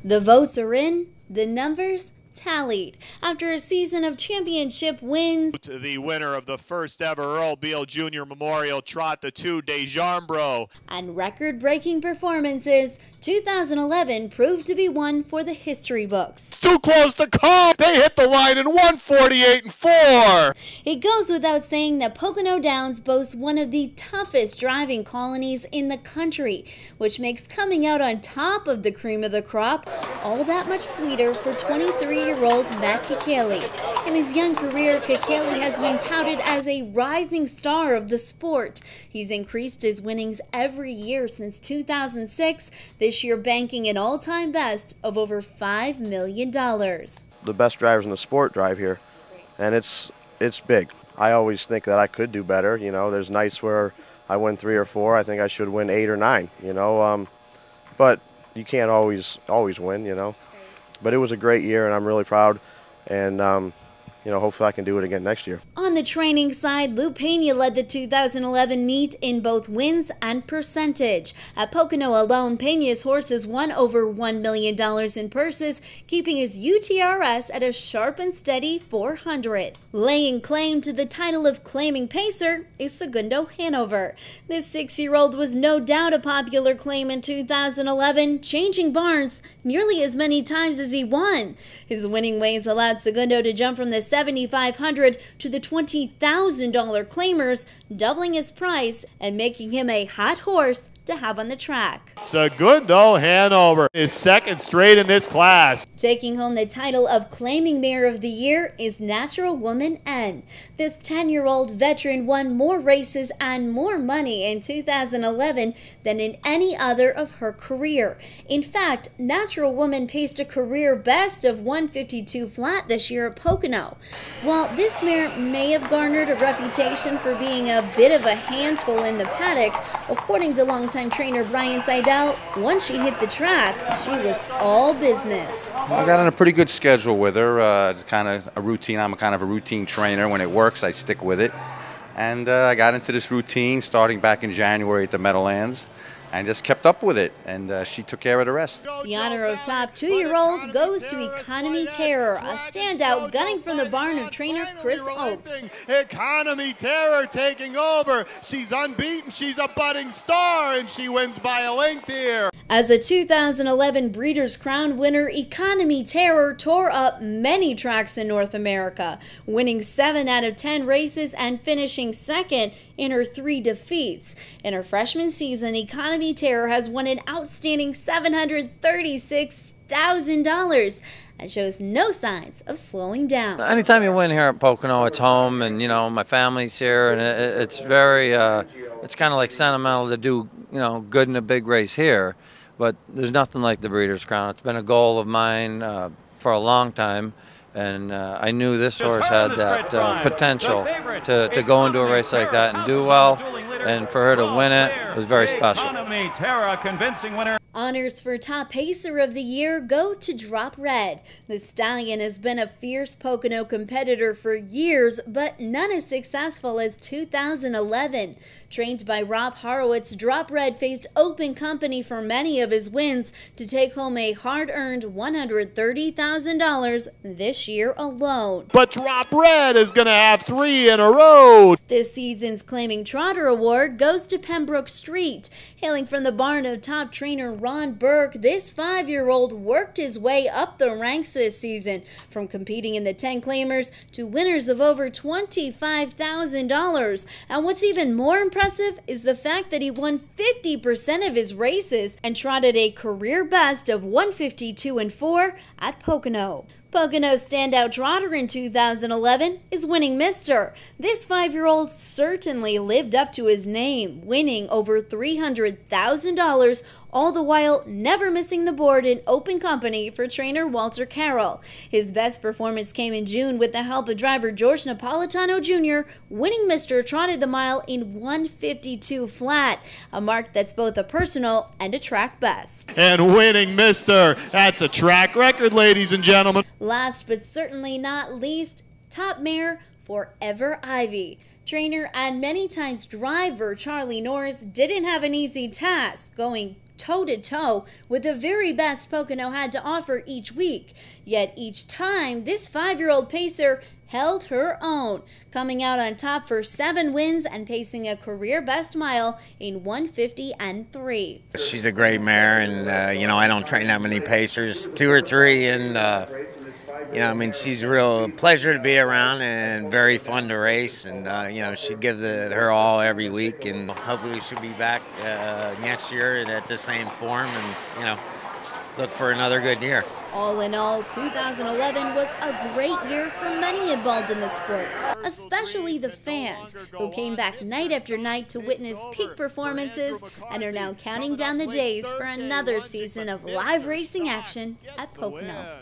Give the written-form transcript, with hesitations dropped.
The votes are in, the numbers tallied. After a season of championship wins, the winner of the first ever Earl Beal Jr. Memorial Trot, the 2 DeJambro, and record-breaking performances, 2011 proved to be one for the history books. It's too close to call. They hit the line in 1:48.4. It goes without saying that Pocono Downs boasts one of the toughest driving colonies in the country, which makes coming out on top of the cream of the crop all that much sweeter for 23-year-old Matt Kekele. In his young career, Kekele has been touted as a rising star of the sport. He's increased his winnings every year since 2006, this year banking an all-time best of over $5 million. The best drivers in the sport drive here, and it's big. I always think that I could do better. You know, there's nights where I win 3 or 4. I think I should win 8 or 9. You know, but you can't always win. You know, but it was a great year, and I'm really proud. And you know, hopefully I can do it again next year. On the training side, Lou Pena led the 2011 meet in both wins and percentage. At Pocono alone, Pena's horses won over $1 million in purses, keeping his UTRS at a sharp and steady 400. Laying claim to the title of claiming pacer is Segundo Hanover. This 6-year-old was no doubt a popular claim in 2011, changing barns nearly as many times as he won. His winning ways allowed Segundo to jump from the $7,500 to the $20,000 claimers, doubling his price and making him a hot horse to have on the track. Segundo Hanover is second straight in this class. Taking home the title of Claiming Mare of the Year is Natural Woman N. This 10-year-old veteran won more races and more money in 2011 than in any other of her career. In fact, Natural Woman paced a career best of 152 flat this year at Pocono. While this mare may have garnered a reputation for being a bit of a handful in the paddock, according to longtime trainer Brian Seidel, once she hit the track, she was all business. I got on a pretty good schedule with her. It's kind of a routine. I'm kind of a routine trainer. When it works, I stick with it. And I got into this routine starting back in January at the Meadowlands, and just kept up with it, and she took care of the rest. The honor of top 2-year-old goes to Economy Terror, a standout gunning from the barn of trainer Chris Oakes. Economy Terror taking over. She's unbeaten. She's a budding star, and she wins by a length here. As a 2011 Breeders' Crown winner, Economy Terror tore up many tracks in North America, winning 7 out of 10 races and finishing second in her 3 defeats. In her freshman season, Economy Terror has won an outstanding $736,000 and shows no signs of slowing down. Anytime you win here at Pocono, it's home, and you know my family's here, and it's very, it's kind of like sentimental to do, you know, good in a big race here. But there's nothing like the Breeders' Crown. It's been a goal of mine for a long time, and I knew this horse had that potential to go into a race like that and do well, and for her to win it was very special. Honors for Top Pacer of the Year go to Drop Red. The stallion has been a fierce Pocono competitor for years, but none as successful as 2011. Trained by Rob Horowitz, Drop Red faced open company for many of his wins to take home a hard-earned $130,000 this year alone. But Drop Red is going to have 3 in a row. This season's Claiming Trotter Award goes to Pembroke Street. Hailing from the barn of top trainer Ron Burke, this 5-year-old worked his way up the ranks this season, from competing in the 10 claimers to winners of over $25,000. And what's even more impressive is the fact that he won 50% of his races and trotted a career best of 152-4 at Pocono. Pocono's standout trotter in 2011 is Winning Mister. This 5-year-old certainly lived up to his name, winning over $300,000, all the while never missing the board in open company for trainer Walter Carroll. His best performance came in June with the help of driver George Napolitano Jr. Winning Mister trotted the mile in 152 flat, a mark that's both a personal and a track best. And Winning Mister, that's a track record, ladies and gentlemen. Last but certainly not least, top mare Forever Ivy. Trainer and many times driver Charlie Norris didn't have an easy task, going toe-to-toe with the very best Pocono had to offer each week. Yet each time, this 5-year-old pacer held her own, coming out on top for 7 wins and pacing a career best mile in 1:50 and 3. She's a great mare, and you know, I don't train that many pacers, 2 or 3, and you know, I mean, she's a real pleasure to be around and very fun to race, and you know, she gives it her all every week, and hopefully she'll be back next year at the same form, and you know, look for another good year. All in all, 2011 was a great year for many involved in the sport, especially the fans, who came back night after night to witness peak performances and are now counting down the days for another season of live racing action at Pocono.